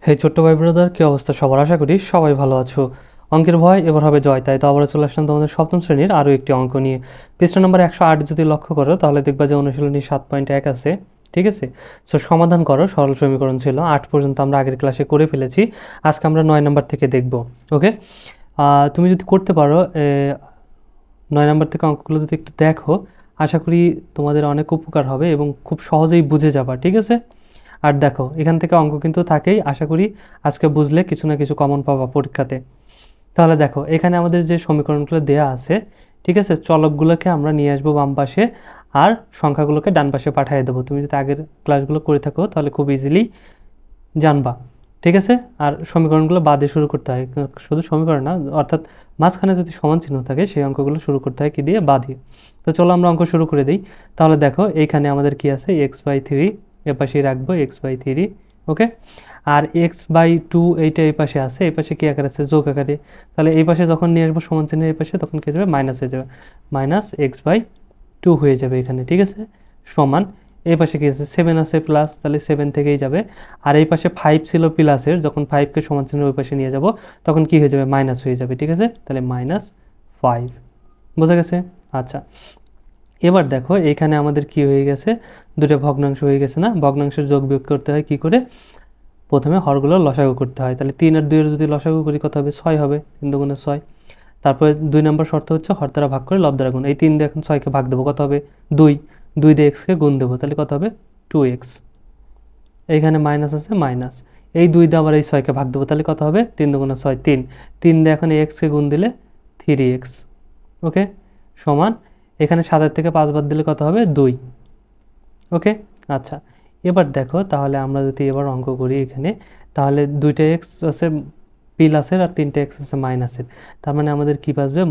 হে ছোট্ট ভাই ব্রাদার, কি অবস্থা সবার? আশা করি সবাই ভালো আছো। অঙ্কের ভয় এবার হবে জয়, তাই তো আবার চলে আসলাম তোমাদের সপ্তম শ্রেণীর আরও একটি অঙ্ক নিয়ে। পৃষ্ঠা নম্বর 108 যদি লক্ষ্য করো তাহলে দেখবা যে অনুশীলনী 7.1 আছে। ঠিক আছে, সো সমাধান করো। সরল সমীকরণ ছিল 8 পর্যন্ত আমরা আগের ক্লাসে করে ফেলেছি। আজকে আমরা 9 নম্বর থেকে দেখব। ওকে, তুমি যদি করতে পারো 9 নম্বর থেকে অঙ্কগুলো যদি একটু দেখো, আশা করি তোমাদের অনেক উপকার হবে এবং খুব সহজেই বুঝে যাবা। ঠিক আছে, আর দেখো এখান থেকে অঙ্ক কিন্তু থাকেই, আশা করি আজকে বুঝলে কিছু না কিছু কমন পাবা পরীক্ষাতে। তাহলে দেখো এখানে আমাদের যে সমীকরণগুলো দেয়া আছে, ঠিক আছে, চলকগুলোকে আমরা নিয়ে আসবো বাম পাশে আর সংখ্যাগুলোকে ডান পাশে পাঠিয়ে দেবো। তুমি যদি আগের ক্লাসগুলো করে থাকো তাহলে খুব ইজিলি জানবা। ঠিক আছে, আর সমীকরণগুলো বাদে শুরু করতে হয়, শুধু সমীকরণ না, অর্থাৎ মাঝখানে যদি সমান চিহ্ন থাকে সেই অঙ্কগুলো শুরু করতে হয় কি দিয়ে? বাদে। তো চলো আমরা অঙ্ক শুরু করে দিই। তাহলে দেখো এইখানে আমাদের কি আছে, x/3 এ পাশেই রাখবো x/3। ওকে, আর x/2 এইটা এই পাশে আছে, এই পাশে কি আকার আছে? যোগ আকারে। তাহলে এই পাশে যখন নিয়ে আসবো সমান চিহ্ন এই পাশে, তখন কি যাবে? মাইনাস হয়ে যাবে, -x/2 হয়ে যাবে এখানে। ঠিক আছে, সমান এই পাশে কি আছে? 7 আছে প্লাস, তাহলে 7 থেকেই যাবে। আর এই পাশে 5 ছিল প্লাসের, যখন 5কে সমান চিহ্ন ওই পাশে নিয়ে যাব তখন কি হয়ে যাবে? মাইনাস হয়ে যাবে। ঠিক আছে, তাহলে -5। বোঝা গেছে? আচ্ছা, এবার দেখো এখানে আমাদের কি হয়ে গেছে? দুটো ভগ্নাংশ হয়ে গেছে না? ভগ্নাংশের যোগ বিয়োগ করতে হয় কি করে? প্রথমে হরগুলো লসাগু করতে হয়। তাহলে 3 আর 2 এর যদি লসাগু করি কত হবে? 6 হবে, 3 দুগুণে 6। তারপরে 2 নম্বর শর্ত হচ্ছে হর দ্বারা ভাগ করে লব দ্বারা গুণ। এই 3 দিয়ে এখন 6কে ভাগ দেবো, কত হবে? 2। 2 দিয়ে এক্সকে গুণ দেবো, তাহলে কত হবে? 2x। এইখানে মাইনাস আছে, মাইনাস। এই 2 দিয়ে আবার এই 6কে ভাগ দেবো, তাহলে কত হবে? 3 দুগুণে 6, 3। 3 দিয়ে এখন এই এক্সকে গুণ দিলে 3x। ওকে, সমান এখানে 7 থেকে 5 বাদ দিলে কত হবে? 2। ওকে, আচ্ছা, এবার দেখো তাহলে আমরা যদি এবার অঙ্ক করি এখানে, তাহলে 2টা এক্স আছে প্লাসের আর 3টা এক্স আছে মাইনাসের, তার মানে আমাদের কি বাঁচবে?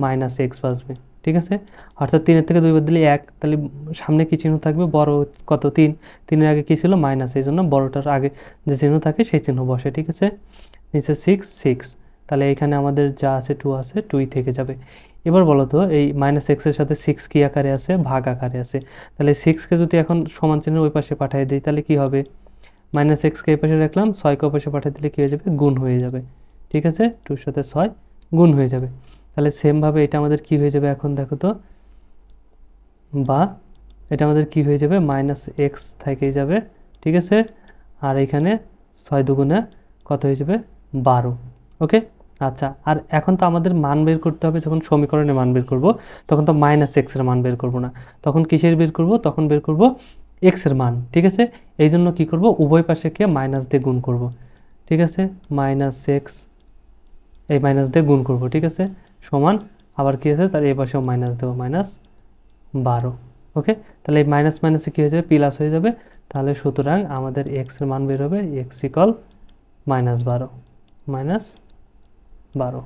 -x বাঁচবে। ঠিক আছে, অর্থাৎ 3-এর থেকে 2 বাদ দিলে 1, তাহলে সামনে কি চিহ্ন থাকবে? বড় কত? 3। 3-এর আগে কি ছিল? মাইনাস, এই জন্য বড়টার আগে যে চিহ্ন থাকে সেই চিহ্ন বসে। ঠিক আছে, নিচে 6, তাহলে এখানে আমাদের যা আছে 2 আছে, 2ই থেকে যাবে। এবার বলো তো এই -x এর সাথে 6 কি আকারে আছে? ভাগ আকারে আছে। তাহলে 6কে যদি এখন সমান চিহ্নের ওই পাশে পাঠিয়ে দিই তাহলে কি হবে? -xকে এই পাশে রাখলাম, 6কে ওই পাশে পাঠিয়ে দিলে কি হয়ে যাবে? গুণ হয়ে যাবে। ঠিক আছে, 2 এর সাথে 6 গুণ হয়ে যাবে। তাহলে সেমভাবে এটা আমাদের কি হয়ে যাবে এখন দেখো তো, বা এটা আমাদের কি হয়ে যাবে? -x থেকেই যাবে। ঠিক আছে, আর এখানে 6 দুগুণে কত হয়ে যাবে? 12। ওকে, আচ্ছা, আর এখন তো আমাদের মান বের করতে হবে। যখন সমীকরণে মান বের করব তখন তো -x এর মান বের করব না, তখন কিসের বের করব? তখন বের করব x এর মান। ঠিক আছে, এই জন্য কী করব? উভয় পাশেকে মাইনাস দিয়ে গুণ করব। ঠিক আছে, -x এই মাইনাস দিয়ে গুণ করব। ঠিক আছে, সমান আবার কি আছে? তার এই পাশেও মাইনাস দেবো, -12। ওকে, তাহলে এই মাইনাস মাইনাসে কী হয়ে যাবে? প্লাস হয়ে যাবে। তাহলে সুতরাং আমাদের x এর মান বের হবে x = -12, -12।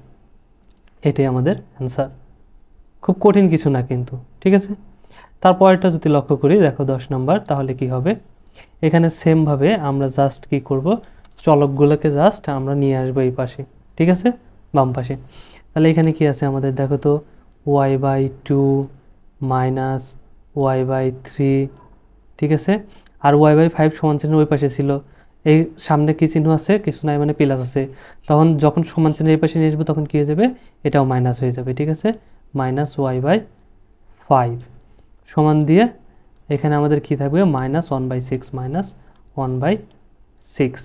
এটাই আমাদের অ্যান্সার। খুব কঠিন কিছু না কিন্তু। ঠিক আছে, তারপরেরটা যদি লক্ষ্য করি, দেখো 10 নম্বর, তাহলে কি হবে? এখানে সেমভাবে আমরা জাস্ট কি করব? চলকগুলোকে জাস্ট আমরা নিয়ে আসবো এই পাশে। ঠিক আছে, বাম পাশে। তাহলে এখানে কি আছে আমাদের? দেখো তো, y/2 - y/3। ঠিক আছে, আর y/5 সমান চিহ্ন ওই পাশে ছিল, এই সামনে কি চিহ্ন আছে? কিছু নাই, মানে প্লাস আছে। তখন যখন সমান চিহ্ন এই পাশে নিয়ে আসবো তখন কি হয়ে যাবে? এটাও মাইনাস হয়ে যাবে। ঠিক আছে, -y/5 সমান দিয়ে এখানে আমাদের কি থাকবে? -1/6, -1/6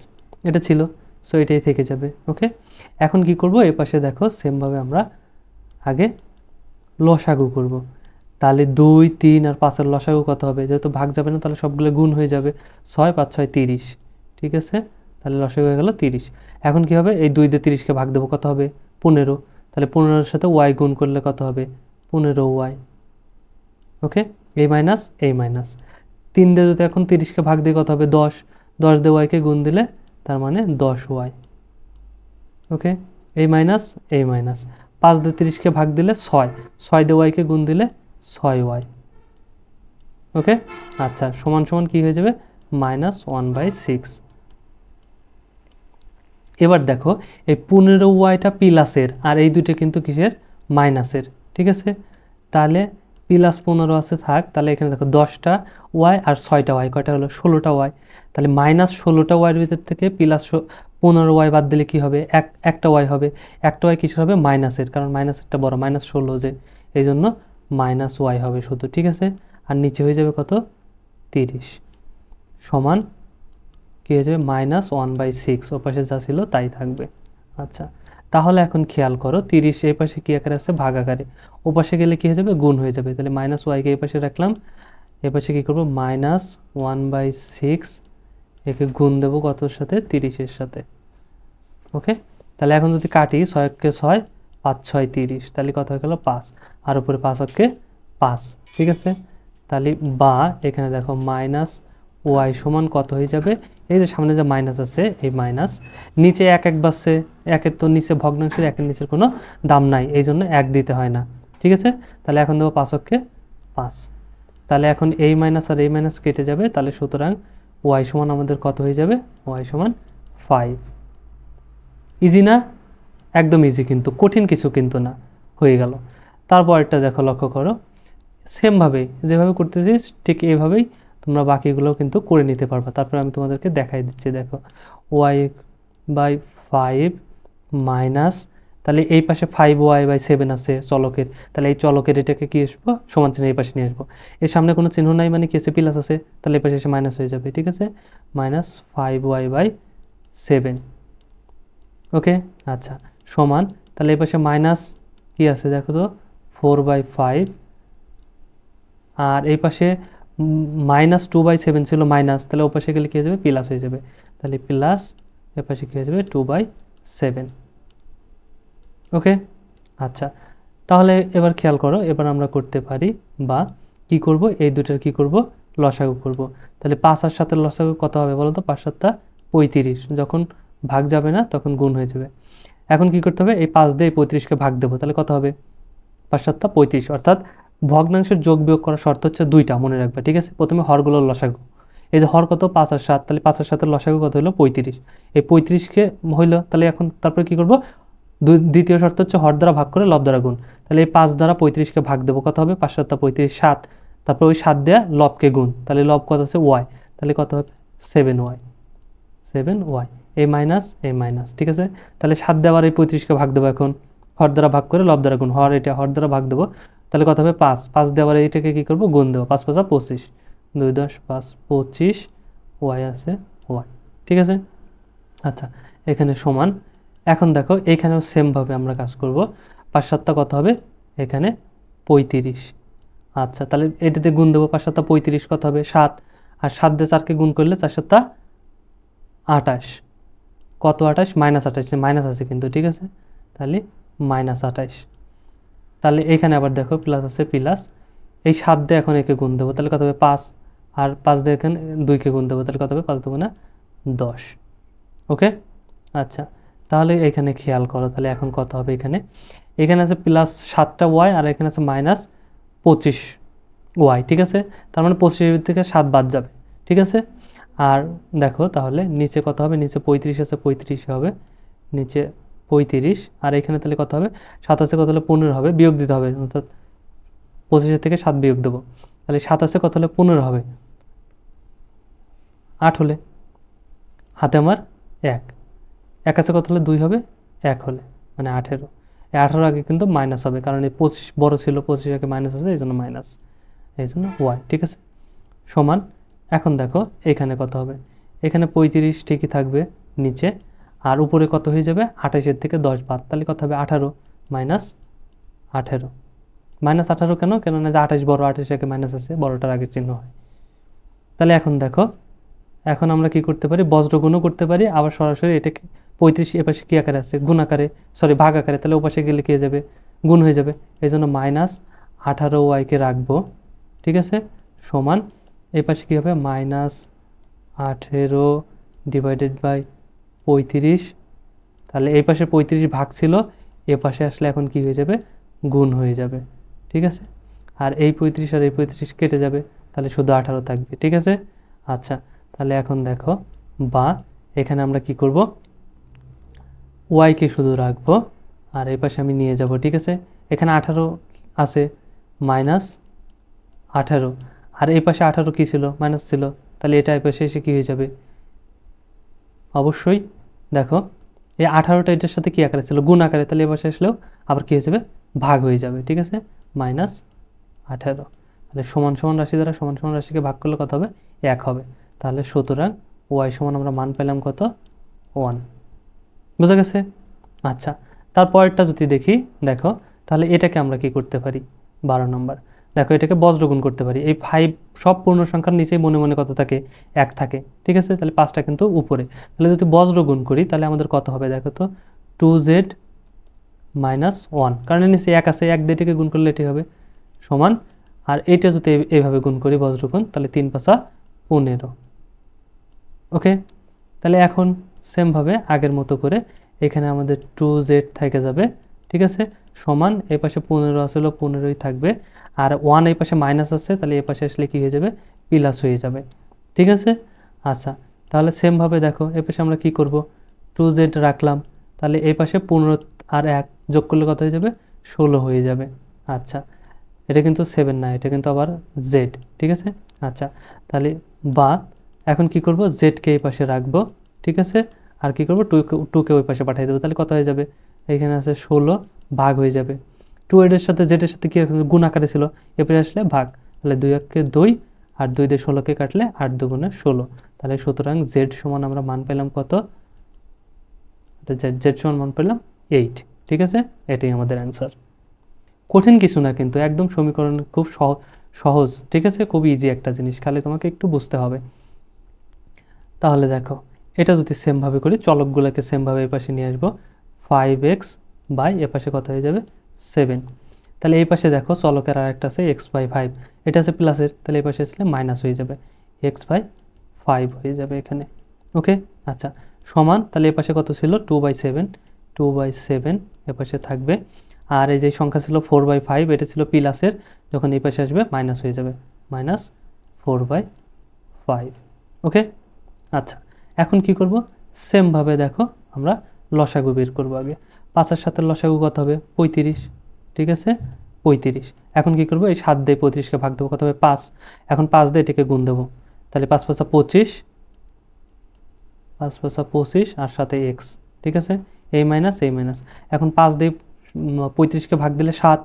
এটা ছিল, সো এটাই থেকে যাবে। ওকে, এখন কি করব? এই পাশে দেখো সেমভাবে আমরা আগে লসাগু করব। তাহলে 2, 3 আর 5-এর লসাগু কত হবে? যেহেতু ভাগ যাবে না তাহলে সবগুলো গুণ হয়ে যাবে। 6, 5, 6, 30। ঠিক আছে, তাহলে লসাগু হয়ে গেল 30। এখন কি হবে? এই 2 দিয়ে 30কে ভাগ দেবো, কত হবে? 15। তাহলে 15-এর সাথে y গুণ করলে কত হবে? 15y। ওকে, এই মাইনাস এই মাইনাস, 3 দিয়ে যদি এখন 30কে ভাগ দিয়ে কত হবে? 10। 10 দিয়ে y-কে গুণ দিলে তার মানে 10y। ওকে, এই মাইনাস এই মাইনাস, 5 দিয়ে 30কে ভাগ দিলে 6। 6 দিয়ে y-কে গুণ দিলে 6y। ওকে, আচ্ছা, সমান সমান কি হয়ে যাবে? -1/6। এবার দেখো এই 15yটা প্লাসের আর এই দুইটা কিন্তু কিসের? মাইনাসের। ঠিক আছে, তাহলে প্লাস 15 আছে থাক, তাহলে এখানে দেখো 10টা ওয়াই আর 6টা ওয়াই, কয়টা হলো 16টা ওয়াই। তাহলে মাইনাস 16টা ওয়াইয়ের ভিতর থেকে প্লাস 15 ওয়াই বাদ দিলে কি হবে, একটা ওয়াই হবে। একটা ওয়াই কিসের হবে, মাইনাসের, কারণ মাইনাসেরটা বড়, -16 যে, এই জন্য মাইনাস ওয়াই হবে শুধু, ঠিক আছে। আর নিচে হয়ে যাবে কত, 30 সমান কী হয়ে যাবে, -1/6, ও পাশে যা ছিল তাই থাকবে। আচ্ছা, তাহলে এখন খেয়াল করো 30 এই পাশে কী আকারে আছে, ভাগ আকারে, ও পাশে গেলে কী হয়ে যাবে, গুণ হয়ে যাবে। তাহলে মাইনাস ওয়াইকে এই পাশে রাখলাম, এ পাশে কী করবো, -1/6, একে গুণ দেবো কতর সাথে, 30-এর সাথে। ওকে, তাহলে এখন যদি কাটি, 6-কে 6, 5 6 30, তাহলে কত হয়ে গেল 5, আর উপরে 5-কে 5, ঠিক আছে। তাহলে বা এখানে দেখো মাইনাস ওয়াই সমান কত হয়ে যাবে, এই যে সামনে যে মাইনাস আছে, এই মাইনাস নিচে 1 বাসছে, একের তো নিচে ভগ্নাংশের একের নিচের কোনো দাম নাই, এই জন্য 1 দিতে হয় না, ঠিক আছে। তাহলে এখন দেবো 5-কে 5, তাহলে এখন এই মাইনাস আর এই মাইনাস কেটে যাবে, তাহলে সুতরাং ওয়াই সমান আমাদের কত হয়ে যাবে, ওয়াই সমান 5। ইজি না, একদম ইজি, কিন্তু কঠিন কিছু কিন্তু না, হয়ে গেল। তারপরটা দেখো, লক্ষ্য করো, সেমভাবে যেভাবে করতেছিস ঠিক এইভাবেই তোমরা বাকিগুলো কিন্তু করে নিতে পারবা। তারপরে আমি তোমাদেরকে দেখাই দিচ্ছি, দেখো y/5 মাইনাস, তাহলে এই পাশে 5y/7 আছে চলকের, তাহলে এই চলকের এটাকে কি আসবো, সমান চিহ্ন এই পাশে নিয়ে আসবো। এর সামনে কোনো চিহ্ন নাই মানে কি আছে, প্লাস আছে, তাহলে এই পাশে এসে মাইনাস হয়ে যাবে, ঠিক আছে, -5y/7। ওকে, আচ্ছা, সমান, তাহলে এই পাশে মাইনাস কি আছে দেখো তো, 4/5, আর এই পাশে -2/7 ছিল মাইনাস, তাহলে ও পাশে গেলে কী হয়ে যাবে, প্লাস হয়ে যাবে, তাহলে প্লাস এ পাশে কী হয়ে যাবে, 2/7। ওকে, আচ্ছা, তাহলে এবার খেয়াল করো, এবার আমরা করতে পারি বা কি করব, এই দুটার কি করব, লসাগু করব। তাহলে 5 আর 7-এর লসাগু কত হবে বলো তো, 5 7 35, যখন ভাগ যাবে না তখন গুণ হয়ে যাবে। এখন কি করতে হবে, এই 5 দিয়ে 35-কে ভাগ দেবো, তাহলে কত হবে, 5 7 35, অর্থাৎ ভগ্নাংশের যোগ বিয়োগ করার শর্ত হচ্ছে 2টা, মনে রাখবে, ঠিক আছে। প্রথমে হরগুলোর লসাগু, এই যে হর কত, 5 আর 7, তাহলে 5 আর 7-এর লসাগু কত হলো, 35, এই 35-কে হইলো, তাহলে এখন তারপরে কি করব, দ্বিতীয় শর্ত হচ্ছে হর দ্বারা ভাগ করে লব দ্বারা গুণ, তাহলে এই 5 দ্বারা 35-কে ভাগ দেবো, কত হবে, 5 7 35 7, তারপর ওই 7 দেওয়া লবকে গুণ, তাহলে লব কত আছে, ওয়াই, তাহলে কত হবে, 7y, এই মাইনাস এই মাইনাস, ঠিক আছে। তাহলে 7 দিয়ে আবার এই 35-কে ভাগ দেবো, এখন হর দ্বারা ভাগ করে লব দ্বারা গুণ, এটা হর দ্বারা ভাগ দেবো, তাহলে কত হবে, 5 দিয়ে আবার এইটাকে কী করবো, গুণ দেবো, 5 5 25, 2 10 5 25, ওয়াই আছে ওয়াই, ঠিক আছে। আচ্ছা, এখানে সমান, এখন দেখো এইখানেও সেমভাবে আমরা কাজ করব, 5 7 কত হবে, এখানে 35, আচ্ছা, তাহলে এটাতে গুণ দেবো, 5 7 35 কত হবে, 7, আর 7 দিয়ে 4-কে গুণ করলে 4 7 28, কত 28, -28, মাইনাস আছে কিন্তু, ঠিক আছে, তাহলে -28, তাহলে এখানে আবার দেখো প্লাস আছে, প্লাস এই 7 দিয়ে এখন একে গুণ দেবো, তাহলে কত হবে 5, আর 5 দিয়ে এখানে 2-কে গুণ দেবো, তাহলে কত হবে, 5 2 10। ওকে, আচ্ছা, তাহলে এখানে খেয়াল করো, তাহলে এখন কত হবে, এখানে আছে প্লাস 7টা ওয়াই, আর এখানে আছে -25 ওয়াই, ঠিক আছে, তার মানে 25 থেকে 7 বাদ যাবে, ঠিক আছে। আর দেখো তাহলে নিচে কত হবে, নিচে 35 আছে, 35 হবে, নিচে 35, আর এখানে তাহলে কত হবে, 7 আছে, কত হলে 15 হবে, বিয়োগ দিতে হবে, অর্থাৎ 25 থেকে 7 বিয়োগ দেবো, তাহলে 7 আছে, কত হলে 15 হবে, 8 হলে, হাতে আমার 1 আছে, কত হলে 2 হবে, 1 হলে, মানে 18, এই 18 আগে কিন্তু মাইনাস হবে, কারণ এই 25 বড় ছিল, 25 আগে মাইনাস আছে, এই জন্য মাইনাস, এই জন্য ওয়াই, ঠিক আছে, সমান। এখন দেখো এখানে কত হবে, এখানে 35 ঠিকই থাকবে নিচে, আর উপরে কত হয়ে যাবে, 28-এর থেকে 10 বাদ, তাহলে কত হবে, 18 -18, -18 কেন, কেননা যে 28 বড়, 28 আগে মাইনাস আছে, বড়টার আগের চিহ্ন হয়। তাহলে এখন দেখো, এখন আমরা কি করতে পারি, বজ্রগুণও করতে পারি, আবার সরাসরি এটাকে 35 এপাশে কী আকারে আছে, গুণ আকারে, সরি ভাগ আকারে, তাহলে ওপাশে গেলে কী হয়ে যাবে, গুণ হয়ে যাবে, এই জন্য -18y-কে রাখবো, ঠিক আছে, সমান, এই পাশে কী হবে, -18 ডিভাইডেড বাই 35, তাহলে এই পাশে 35 ভাগ ছিল, এ পাশে আসলে এখন কি হয়ে যাবে, গুণ হয়ে যাবে, ঠিক আছে। আর এই 35 আর এই 35 কেটে যাবে, তাহলে শুধু 18 থাকবে, ঠিক আছে। আচ্ছা, তাহলে এখন দেখো, বা এখানে আমরা কি করব, ওয়াইকে শুধু রাখবো, আর এই পাশে আমি নিয়ে যাব, ঠিক আছে। এখানে 18 আছে, মাইনাস 18, আর এই পাশে 18 কী ছিল, মাইনাস ছিল, তাহলে এটা এই পাশে এসে কী হয়ে যাবে, অবশ্যই দেখো এই 18টা এটার সাথে কী আকারে ছিল, গুণ আকারে, তাহলে এ পাশে আসলেও আবার কী হয়ে যাবে, ভাগ হয়ে যাবে, ঠিক আছে, -18, তাহলে সমান সমান রাশি দ্বারা সমান সমান রাশিকে ভাগ করলে কত হবে, 1 হবে, তাহলে সুতরাং ওয়াই সমান আমরা মান পেলাম কত, 1, বুঝা গেছে। আচ্ছা, তারপরেরটা যদি দেখি, দেখো তাহলে এটাকে আমরা কি করতে পারি, 12 নম্বর, দেখো এটাকে বজ্রগুণ করতে পারি, এই 5 সব পূর্ণ সংখ্যার নিচেই মনে মনে কত থাকে, 1 থাকে, ঠিক আছে, তাহলে 5টা কিন্তু উপরে, তাহলে যদি বজ্রগুণ করি তাহলে আমাদের কত হবে, দেখো তো 2z - 1, কারণ নিচে 1 আছে, 1 দিয়ে এটাকে গুণ করলে এটি হবে সমান, আর এটা যদি এইভাবে গুণ করি বজ্রগুণ, তাহলে 3 × 5 = 15, ওকে। তাহলে এখন সেমভাবে আগের মতো করে এখানে আমাদের 2z থেকে যাবে, ঠিক আছে, সমান এই পাশে 15 আসলে 15ই থাকবে, আর 1 এই পাশে মাইনাস আছে, তাহলে এই পাশে আসলে কী হয়ে যাবে, প্লাস হয়ে যাবে, ঠিক আছে। আচ্ছা, তাহলে সেমভাবে দেখো এই পাশে আমরা কি করব, 2z রাখলাম, তাহলে এই পাশে 15 আর 1 যোগ করলে কত হয়ে যাবে, 16 হয়ে যাবে। আচ্ছা, এটা কিন্তু 7 না, এটা কিন্তু আবার z, ঠিক আছে। আচ্ছা, তাহলে বা এখন কি করব, জেডকে এই পাশে রাখবো, ঠিক আছে, আর কি করব, টুকে ওই পাশে পাঠিয়ে দেবো, তাহলে কত হয়ে যাবে, এখানে আছে 16 ভাগ হয়ে যাবে, 2 এর সাথে জেডের সাথে কি গুণ আকারে ছিল, এরপরে আসলে ভাগ, তাহলে 2 × 2 আর 2 দিয়ে 16কে কাটলে 8 × 2 = 16, তাহলে সুতরাং জেড সমান আমরা মান পেলাম কত, জেড সমান মান পেলাম 8, ঠিক আছে, এটাই আমাদের অ্যান্সার। কঠিন কিছু না কিন্তু, একদম সমীকরণ খুব সহজ, ঠিক আছে, খুব ইজি একটা জিনিস, খালি তোমাকে একটু বুঝতে হবে। তাহলে দেখো এটা যদি সেমভাবে করি, চলকগুলোকে সেমভাবে এই পাশে নিয়ে আসবো, 5x বাই এ পাশে কত হয়ে যাবে, 7, তাহলে এই পাশে দেখো চলকের আর একটা আছে x/5, এটা আছে প্লাসের, তাহলে এই পাশে আসলে মাইনাস হয়ে যাবে, x/5 হয়ে যাবে এখানে, ওকে। আচ্ছা, সমান, তাহলে এই পাশে কত ছিল, 2/7, 2/7 এ পাশে থাকবে, আর এই যে সংখ্যা ছিল 4/5, এটা ছিল প্লাসের, যখন এই পাশে আসবে মাইনাস হয়ে যাবে, -4/5, ওকে। আচ্ছা, এখন কি করব, সেমভাবে দেখো আমরা লসাগু বের করব, আগে 5-এর সাথে লসাগু কত হবে, 35, ঠিক আছে, 35, এখন কি করব, এই 7 দিয়ে 35কে ভাগ দেবো, কত হবে 5, এখন 5 দিয়ে এটাকে গুণ দেবো, তাহলে 5 × 5 = 25, 5 × 5 = 25, আর সাথে x, ঠিক আছে, এই মাইনাস এই মাইনাস, এখন 5 দিয়ে 35কে ভাগ দিলে 7,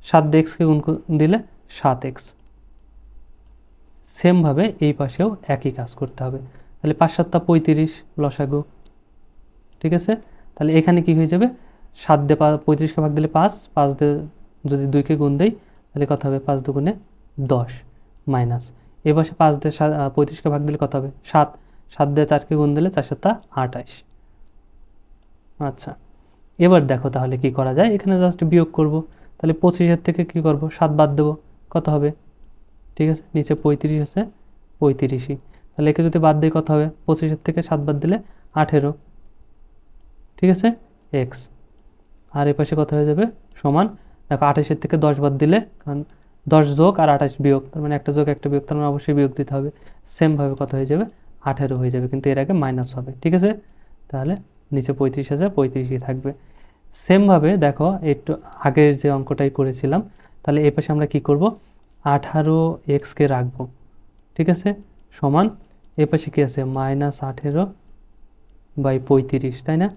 7 দিয়ে xকে গুণ দিলে 7x, সেমভাবে এই পাশেও একই কাজ করতে হবে, তাহলে 5 × 7 = 35 লসাগু, ঠিক আছে, তাহলে এখানে কি হয়ে যাবে, 7 দিয়ে 35কে ভাগ দিলে 5, 5 দিয়ে যদি 2কে গুণ দেই তাহলে কত হবে, 5 × 2 = 10, মাইনাস এই পাশে 5 দিয়ে 35কে ভাগ দিলে কত হবে, 7, 7 দিয়ে 4কে গুণ দিলে 4 × 7 = 28। আচ্ছা, এবার দেখো তাহলে কি করা যায়, এখানে জাস্ট বিয়োগ করব, তাহলে 25-এর থেকে কি করব, 7 বাদ দেবো, কত হবে, ঠিক আছে, নিচে 35 আছে, 35ই, তাহলে একে যদি বাদ দিই কত হবে, 25-এর থেকে 7 বাদ দিলে 18, ঠিক আছে, এক্স, আর এই পাশে কত হয়ে যাবে, সমান, দেখো 28-এর থেকে 10 বাদ দিলে, কারণ 10 যোগ আর 28 বিয়োগ, তার মানে একটা যোগ একটা বিয়োগ, তার মানে অবশ্যই বিয়োগ দিতে হবে, সেমভাবে কত হয়ে যাবে, 18 হয়ে যাবে, কিন্তু এর আগে মাইনাস হবে, ঠিক আছে, তাহলে নিচে 35 আছে, 35ই থাকবে। সেমভাবে দেখো একটু আগের যে অঙ্কটাই করেছিলাম, তাহলে এই পাশে আমরা কি করব, 18xকে রাখবো, ঠিক আছে, সমান এ পাশে কি আছে, -18/35, তাই না,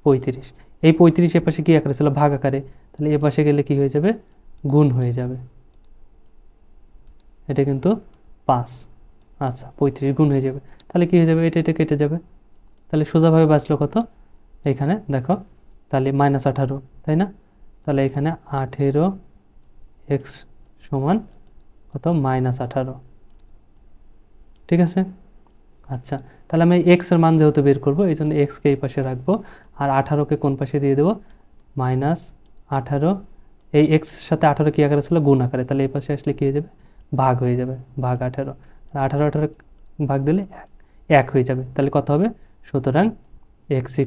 35, এই 35 এ পাশে কি আকারে ছিল, ভাগ আকারে, তাহলে এ পাশে গেলে কি হয়ে যাবে, গুণ হয়ে যাবে, এটা কিন্তু 5, আচ্ছা 35 গুণ হয়ে যাবে, তাহলে কি হয়ে যাবে, এটা এটা কেটে যাবে, তাহলে সোজাভাবে বাঁচলো কত, এখানে দেখো, তাহলে -18, তাই না, তাহলে এখানে 18x সমান কত, -18, ঠিক আছে। আচ্ছা, তাহলে আমি এক্স এর মান যেহেতু বের করবো, এই জন্য এক্সকে এই পাশে রাখবো, আর 18কে কোন পাশে দিয়ে দেবো, -18, এই এক্স সাথে 18 কি আকারে ছিল, গুণ আকারে, তাহলে এই পাশে আসলে কি হয়ে যাবে, ভাগ হয়ে যাবে, ভাগ 18, 18 ভাগ দিলে 1 হয়ে যাবে, তাহলে কত হবে, সুতরাং x =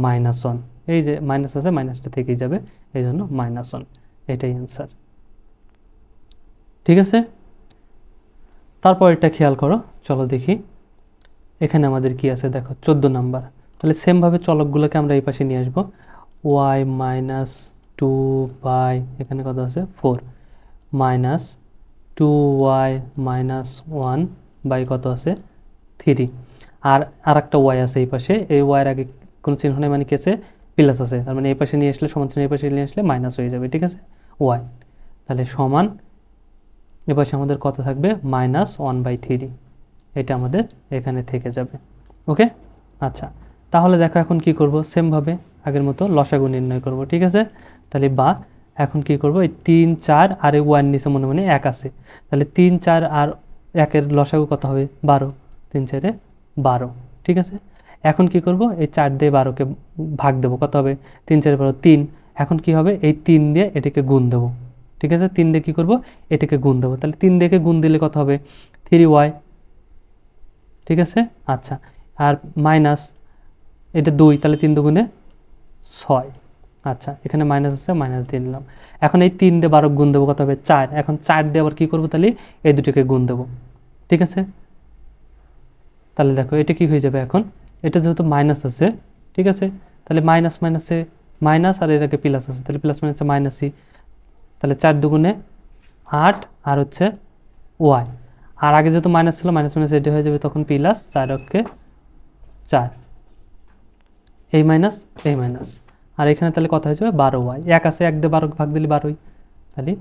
-1, এই যে মাইনাস আছে, মাইনাসটা থেকেই যাবে, এই জন্য -1, এটাই অ্যান্সার, ঠিক আছে। তারপর এটা খেয়াল করো, চলো দেখি এখানে আমাদের কি আছে, দেখো 14 নাম্বার, তাহলে সেমভাবে চলকগুলোকে আমরা এই পাশে নিয়ে আসবো, y - 2 বাই এখানে কত আছে, 4, মাইনাস 2y মাইনাস 1 বাই কত আছে 3। আর একটা ওয়াই আছে এই পাশে, এই ওয়াইয়ের আগে কোনো চিহ্ন নেই, মানে কি আছে প্লাস আছে, তার মানে এই পাশে নিয়ে আসলে সমান চিহ্ন এই পাশে নিয়ে আসলে মাইনাস হয়ে যাবে, ঠিক আছে ওয়াই। তাহলে সমান এ পাশে আমাদের কত থাকবে -1/3, এটা আমাদের এখানে থেকে যাবে। ওকে, আচ্ছা তাহলে দেখো এখন কি করব, সেমভাবে আগের মতো লসাগু নির্ণয় করব, ঠিক আছে। তাহলে বা এখন কি করব, এই 3 4 আর এই ওয়ান নিচে মনে মনে 1 আছে, তাহলে 3 4 আর 1-এর লসাগু কত হবে 12, 3 4 12, ঠিক আছে। এখন কি করব, এই 4 দিয়ে 12কে ভাগ দেবো, কত হবে 3 4 12 3। এখন কি হবে, এই 3 দিয়ে এটাকে গুণ দেবো, ঠিক আছে। 3 দিয়ে কী করবো, এটাকে গুণ দেবো, তাহলে 3 দিয়ে গুণ দিলে কত হবে 3y, ঠিক আছে। আচ্ছা আর মাইনাস এটা 2, তাহলে 3 দুগুণে 6, আচ্ছা এখানে মাইনাস আছে মাইনাস দিয়ে নিলাম। এখন এই 3 দিয়ে 12 গুণ দেবো, কত হবে 4। এখন 4 দিয়ে আবার কী করবো, তাহলে এই দুটোকে গুণ দেবো, ঠিক আছে। তাহলে দেখো এটা কি হয়ে যাবে, এখন এটা যেহেতু মাইনাস আছে, ঠিক আছে, তাহলে মাইনাস মাইনাসে মাইনাস আর এর আগে প্লাস আছে, তাহলে প্লাস মাইনাসে মাইনাসই, তাহলে 4 দুগুণে 8 আর হচ্ছে ওয়াই, আর আগে যেহেতু মাইনাস ছিল মাইনাস মাইনাস এটা হয়ে যাবে তখন প্লাস 4 অক্ষে 4, এই মাইনাস এই মাইনাস, আর এখানে তাহলে কত হয়ে যাবে 12y, 1 আছে 1 দিয়ে 12 ভাগ দিলে 12ই, তাহলে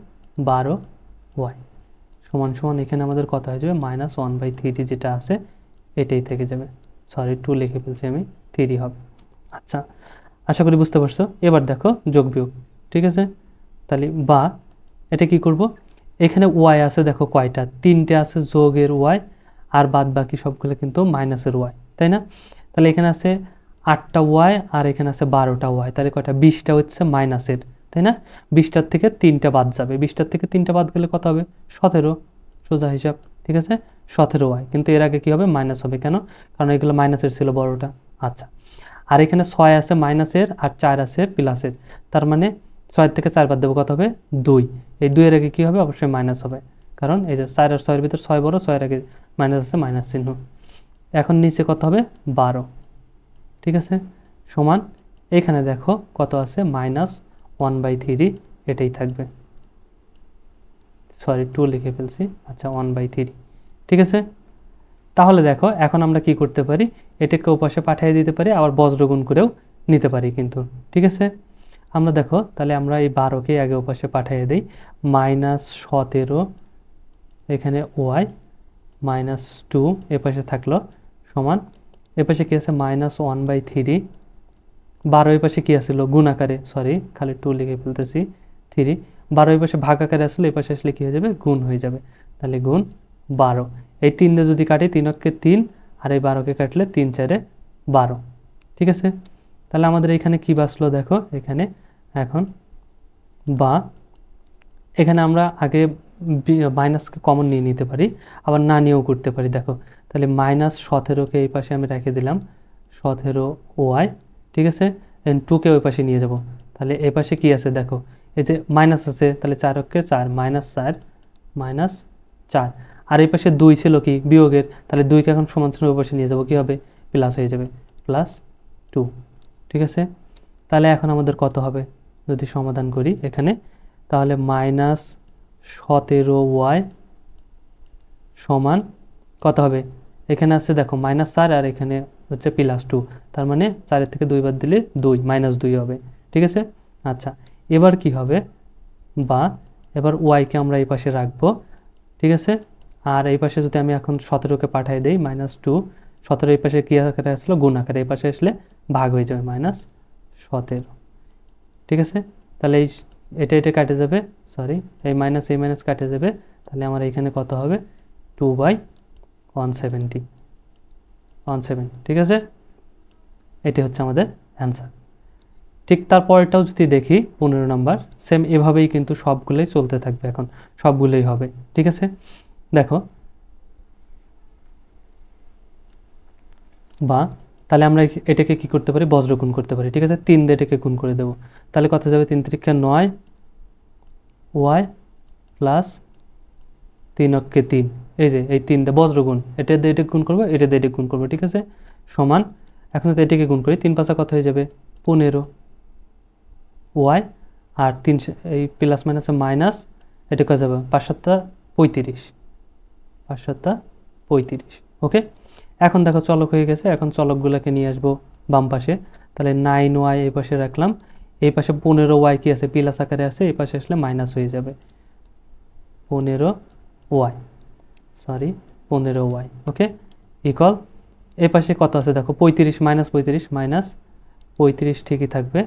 12y সমান সমান এখানে আমাদের কত হয়ে যাবে -1/3 যেটা আছে এটাই থেকে যাবে, সরি 2 লিখে ফেলছি আমি, 3 হবে। আচ্ছা আশা করি বুঝতে পারছো। এবার দেখো যোগ বিয়োগ, ঠিক আছে। তাহলে বা এটা কি করব, এখানে ওয়াই আছে দেখো কয়টা, 3টে আছে যোগের ওয়াই, আর বাদ বাকি সবগুলো কিন্তু মাইনাসের ওয়াই, তাই না। তাহলে এখানে আছে 8টা ওয়াই আর এখানে আছে 12টা ওয়াই, তাহলে কয়টা 20টা হচ্ছে মাইনাসের, তাই না। 20টার থেকে 3টা বাদ যাবে, 20টার থেকে 3টা বাদ গেলে কত হবে 17, সোজা হিসাব, ঠিক আছে 17 ওয়াই। কিন্তু এর আগে কি হবে মাইনাস হবে, কেন, কারণ এগুলো মাইনাসের ছিল বড়টা। আচ্ছা আর এখানে 6 আছে মাইনাসের আর 4 আছে প্লাসের, তার মানে 6 থেকে 4 বাদ দেবো, কত হবে 2, এই 2 এর আগে কী হবে অবশ্যই মাইনাস হবে, কারণ এই যে 4 আর 6-এর ভিতর 6 বড়, 6-এর আগে মাইনাস আছে মাইনাস চিহ্ন। এখন নিচে কত হবে 12, ঠিক আছে সমান এখানে দেখো কত আছে -1/3, এটাই থাকবে, সরি 2 লিখে ফেলছি, আচ্ছা 1/3, ঠিক আছে। তাহলে দেখো এখন আমরা কি করতে পারি, এটাকে ওপাশে পাঠিয়ে দিতে পারি, আবার বজ্রগুণ করেও নিতে পারি কিন্তু, ঠিক আছে। আমরা দেখো তাহলে আমরা এই 12কে আগে ওপাশে পাঠিয়ে দিই, -17 এখানে ওয়াই -2 এপাশে থাকলো সমান, এপাশে কী আছে -1/3, 12 এই পাশে কী আসলো গুণ আকারে, সরি খালি 2 লিখে ফেলতেছি 3, 12 এই পাশে ভাগ আকারে আসলে এই পাশে আসলে কী হয়ে যাবে গুণ হয়ে যাবে, তাহলে গুণ 12, এই 3 দিয়ে যদি কাটি 3 অক্ষে 3 আর এই 12কে কাটলে 3 4 12, ঠিক আছে। তাহলে আমাদের এখানে কি বাঁচলো দেখো, এখানে এখন বা এখানে আমরা আগে মাইনাসকে কমন নিয়ে নিতে পারি, আবার না নিয়েও করতে পারি। দেখো তাহলে -17কে এই পাশে আমি রেখে দিলাম 17 ওয়াই, ঠিক আছে, 2কে ওই পাশে নিয়ে যাব, তাহলে এই পাশে কী আছে দেখো, এই যে মাইনাস আছে, তাহলে 4 অক্ষে 4 -4 -4, আর এই পাশে 2 ছিল কি বিয়োগের, তাহলে 2কে এখন সমান সমান ওই পাশে নিয়ে যাব, কী হবে প্লাস হয়ে যাবে +2, ঠিক আছে। তাহলে এখন আমাদের কত হবে যদি সমাধান করি এখানে, তাহলে -17y সমান কত হবে, এখানে আছে দেখো -4 আর এখানে হচ্ছে +2, তার মানে 4-এর থেকে 2 বাদ দিলে 2 -2 হবে, ঠিক আছে। আচ্ছা এবার কি হবে, বা এবার ওয়াইকে আমরা এই পাশে রাখবো, ঠিক আছে। আর এই পাশে যদি আমি এখন 17কে পাঠিয়ে দিই -2, 17 এই পাশে কী আকারে আসলো গুণ আকারে, এই পাশে আসলে ভাগ হয়ে যাবে -17, ঠিক আছে। তাহলে এই এটা কাটে যাবে, সরি এই মাইনাস কাটে যাবে, তাহলে আমার এখানে কত হবে 2/170, ঠিক আছে। এটি হচ্ছে আমাদের অ্যান্সার। ঠিক তারপরটাও যদি দেখি 15 নম্বর, সেম এভাবেই কিন্তু সবগুলোই চলতে থাকবে, এখন সবগুলোই হবে, ঠিক আছে। দেখো বা তাহলে আমরা এটাকে কি করতে পারি বজ্রগুণ করতে পারি, ঠিক আছে, 3 দিয়ে এটাকে গুণ করে দেবো, তাহলে কত যাবে 3 3 9 ওয়াই প্লাস 3 অক্ষে 3, এই যে এই 3 দিয়ে বজ্রগুণ, এটা দিয়ে এটা গুণ করবো, এটা দিয়ে এটা গুণ করবো, ঠিক আছে সমান, এখন যদি এটাকে গুণ করি 3 5 কত হয়ে যাবে 15 ওয়াই, আর 3 এই প্লাস মাইনাসে মাইনাস এটা কয়ে যাবে 5 7 35, 5 7 35। ওকে, এখন দেখো চলক হয়ে গেছে। এখন চলকগুলোকে নিয়ে আসবো বাম পাশে। তাহলে 9y এই পাশে রাখলাম, এই পাশে 15y কি আছে, প্লাস আকারে আছে, এই পাশে আসলে মাইনাস হয়ে যাবে 15y, সরি 15y। ওকে, ইকুয়াল এই পাশে কত আছে দেখো 35 মাইনাস 35 মাইনাস 35 ঠিকই থাকবে।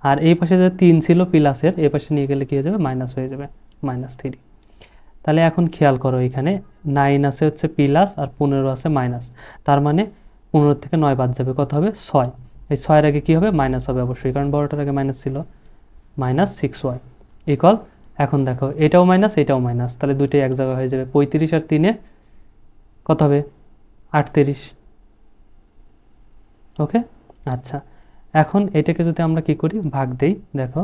আর এই পাশে যে 3 ছিল প্লাসের, এই পাশে নিয়ে গেলে কী হয়ে যাবে, মাইনাস হয়ে যাবে, -3। তাহলে এখন খেয়াল করো, এখানে 9 আছে হচ্ছে প্লাস আর 15 আছে মাইনাস, তার মানে 15 থেকে 9 বাদ যাবে, কত হবে 6। এই 6-এর আগে কী হবে, মাইনাস হবে অবশ্যই, কারণ বড়টার আগে মাইনাস ছিল, -6y ইকুয়াল। এখন দেখো এটাও মাইনাস এটাও মাইনাস, তাহলে দুইটাই এক জায়গায় হয়ে যাবে, 35 আর 3-এ কত হবে 38। ওকে, আচ্ছা এখন এটাকে যদি আমরা কি করি, ভাগ দেই, দেখো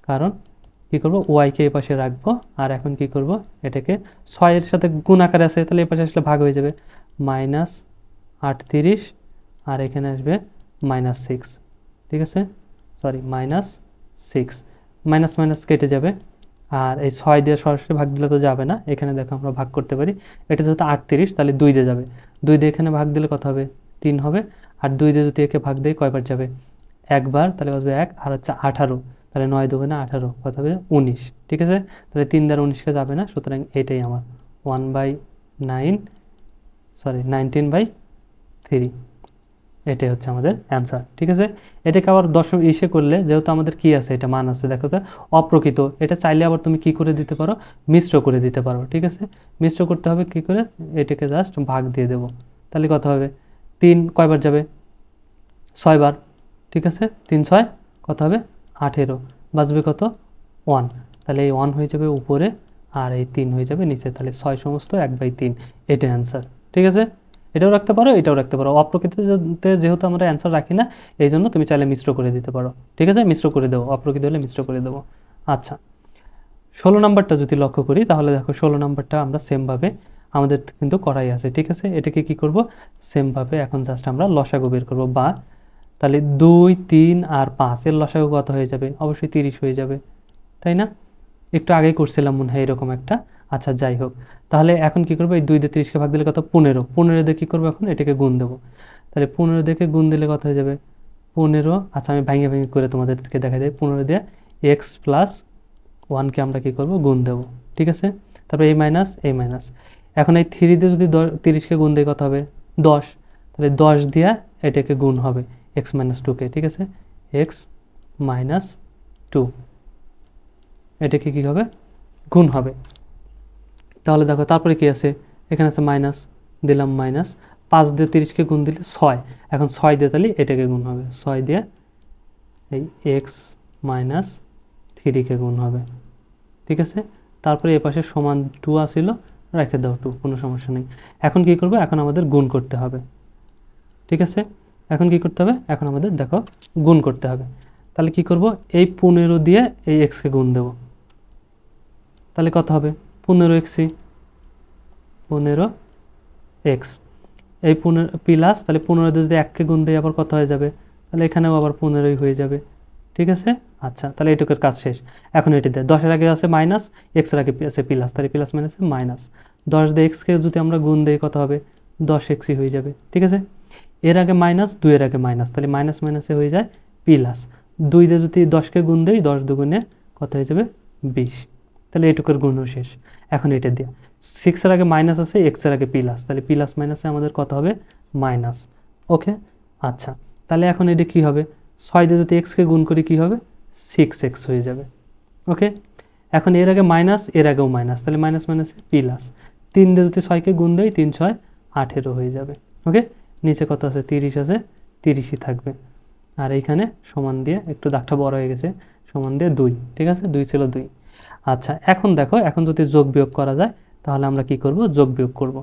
কারণ কি করব, ওয়াইকে এই পাশে রাখবো, আর এখন কি করব, এটাকে 6-এর সাথে গুণ আকারে আছে, তাহলে এই পাশে আসলে ভাগ হয়ে যাবে, -38 আর এখানে আসবে -6, ঠিক আছে, সরি -6, মাইনাস মাইনাস কেটে যাবে। আর এই 6 দিয়ে সরাসরি ভাগ দিলে তো যাবে না, এখানে দেখো আমরা ভাগ করতে পারি, এটা যেহেতু 38 তাহলে 2 দিয়ে যাবে, 2 দিয়ে এখানে ভাগ দিলে কত হবে, 3 হবে। আর 2 দিয়ে যদি একে ভাগ দেয় কয়বার যাবে, একবার, তাহলে আসবে 1 আর হচ্ছে 18, তাহলে 9 দুগুণে 18 কত হবে 19, ঠিক আছে। তাহলে 3 দ্বারা 19কে যাবে না, সুতরাং এটাই আমার 19/3, এটাই হচ্ছে আমাদের অ্যান্সার, ঠিক আছে। এটাকে আবার দশম ইসে করলে, যেহেতু আমাদের কি আছে, এটা মান আছে, দেখো তো অপ্রকৃত, এটা চাইলে আবার তুমি কি করে দিতে পারো, মিশ্র করে দিতে পারো, ঠিক আছে। মিশ্র করতে হবে কি করে, এটাকে জাস্ট ভাগ দিয়ে দেবো, তাহলে কত হবে, 3 কয়বার যাবে, 6 বার, ঠিক আছে, 3 6 কত হবে 18, বাঁচবে কত 1, তাহলে এই 1 হয়ে যাবে উপরে আর এই 3 হয়ে যাবে নিচে, তাহলে 6 সমস্ত 1/3, এটাই অ্যান্সার, ঠিক আছে। এটাও রাখতে পারো এটাও রাখতে পারো, অপ্রকৃততে যেহেতু আমরা অ্যান্সার রাখি না, এই জন্য তুমি চাইলে মিশ্র করে দিতে পারো, ঠিক আছে, মিশ্র করে দেবো, অপ্রকৃত হলে মিশ্র করে দেবো। আচ্ছা 16 নাম্বারটা যদি লক্ষ্য করি, তাহলে দেখো 16 নাম্বারটা আমরা সেমভাবে আমাদের কিন্তু করাই আছে, ঠিক আছে। এটাকে কি করব, সেমভাবে এখন জাস্ট আমরা লসাগু বের করব, বা তাহলে 2 3 আর 5 এর লসাগু কত হয়ে যাবে, অবশ্যই 30 হয়ে যাবে, তাই না, একটু আগেই করছিলাম মনে হয় এরকম একটা। আচ্ছা যাই হোক, তাহলে এখন কি করবো, এই 2 দিয়ে 30কে ভাগ দিলে কত 15, 15 দিয়ে কী করবো, এখন এটাকে গুণ দেবো, তাহলে 15 দিয়ে গুণ দিলে কত হয়ে যাবে 15। আচ্ছা আমি ভেঙে ভেঙে করে তোমাদেরকে দেখা যায়, 15 দিয়ে x + 1কে আমরা কি করব, গুণ দেবো, ঠিক আছে। তারপরে এই মাইনাস এই মাইনাস, এখন এই 3 দিয়ে যদি 30কে গুণ দিয়ে কত হবে 10, তাহলে 10 দিয়ে এটাকে গুণ হবে x - 2কে, ঠিক আছে, x - 2, এটাকে কী হবে, গুণ হবে। তাহলে দেখো তারপরে কি আছে, এখানে আছে মাইনাস, দিলাম মাইনাস, 5 দিয়ে 30কে গুণ দিলে 6, এখন 6 দিয়ে তাহলে এটাকে গুণ হবে, 6 দিয়ে এই x - 3কে গুণ হবে, ঠিক আছে। তারপরে এ পাশে সমান 2 আসিল, রেখে দাও 2, কোনো সমস্যা নেই। এখন কি করবো, এখন আমাদের গুণ করতে হবে, ঠিক আছে। এখন কি করতে হবে, এখন আমাদের দেখো গুণ করতে হবে, তাহলে কি করব, এই 15 দিয়ে এই এক্সকে গুণ দেব, তাহলে কত হবে 15x, 15x, এই 15 প্লাস, তাহলে 15 দিয়ে যদি 1কে গুণ দিয়ে আবার কত হয়ে যাবে, তাহলে এখানেও আবার 15ই হয়ে যাবে, ঠিক আছে। আচ্ছা তাহলে এটুকুর কাজ শেষ। এখন এটি দেয় 10-এর আগে আছে মাইনাস, এক্সের আগে আছে প্লাস, তাহলে প্লাস মাইনাসে মাইনাস, 10 দিয়ে এক্সকে যদি আমরা গুণ দিই কত হবে 10xই হয়ে যাবে, ঠিক আছে। এর আগে মাইনাস, 2-এর আগে মাইনাস, তাহলে মাইনাস মাইনাসে হয়ে যায় প্লাস, 2 দিয়ে যদি 10কে গুণ দিই 10 দুগুণে কত হয়ে যাবে 20, তাহলে এটুকুর গুণও শেষ। এখন এটা দিয়ে 6-এর আগে মাইনাস আছে, এক্সের আগে প্লাস, তাহলে প্লাস মাইনাসে আমাদের কত হবে মাইনাস, ওকে। আচ্ছা তাহলে এখন এটা কী হবে, 6 দিয়ে যদি এক্সকে গুণ করি কী হবে 6x হয়ে যাবে, ওকে। এখন এর আগে মাইনাস এর আগেও মাইনাস, তাহলে মাইনাস মাইনাসে প্লাস, 3 দিয়ে যদি 6কে গুণ দেয় 3 6 18 হয়ে যাবে, ওকে। নিচে কত আছে 30 আছে, 30ই থাকবে। আর এইখানে সমান দিয়ে একটু দাগটা বড় হয়ে গেছে, সমান দিয়ে 2, ঠিক আছে, 2 ছিল 2। আচ্ছা এখন দেখো, এখন যদি যোগ বিয়োগ করা যায় তাহলে আমরা কি করব, যোগ বিয়োগ করব।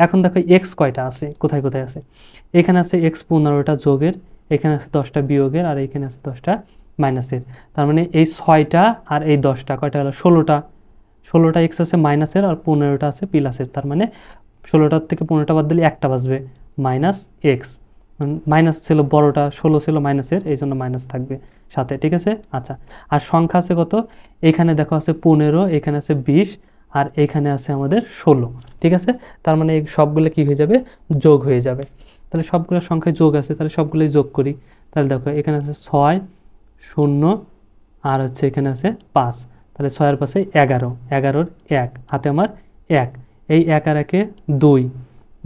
এখন দেখো এক্স কয়টা আছে, কোথায় কোথায় আছে, এখানে আছে এক্স 15টা যোগের, এখানে আছে 10টা বিয়োগের, আর এখানে আছে 10টা মাইনাসের, তার মানে এই 6টা আর এই 10টা কয়টা হলো 16টা এক্স আছে মাইনাসের, আর 15টা আছে প্লাসের, তার মানে 16টার থেকে 15টা বাদ দিলে একটা বাজবে -x, মাইনাস ছিল বড়টা, 16 ছিল মাইনাসের, এই জন্য মাইনাস থাকবে সাথে, ঠিক আছে। আচ্ছা, আর সংখ্যা আছে কত, এখানে দেখো আছে 15, এখানে আছে 20, আর এখানে আছে আমাদের 16, ঠিক আছে। তার মানে এই সবগুলো কি হয়ে যাবে, যোগ হয়ে যাবে। তাহলে সবগুলো সংখ্যায় যোগ আছে, তাহলে সবগুলোই যোগ করি। তাহলে দেখো এখানে আছে 6, 0, আর হচ্ছে এখানে আছে 5, তাহলে 6 এর পাশে 11, 11-র 1, হাতে আমার 1, এই 1 আর 1-এ 2,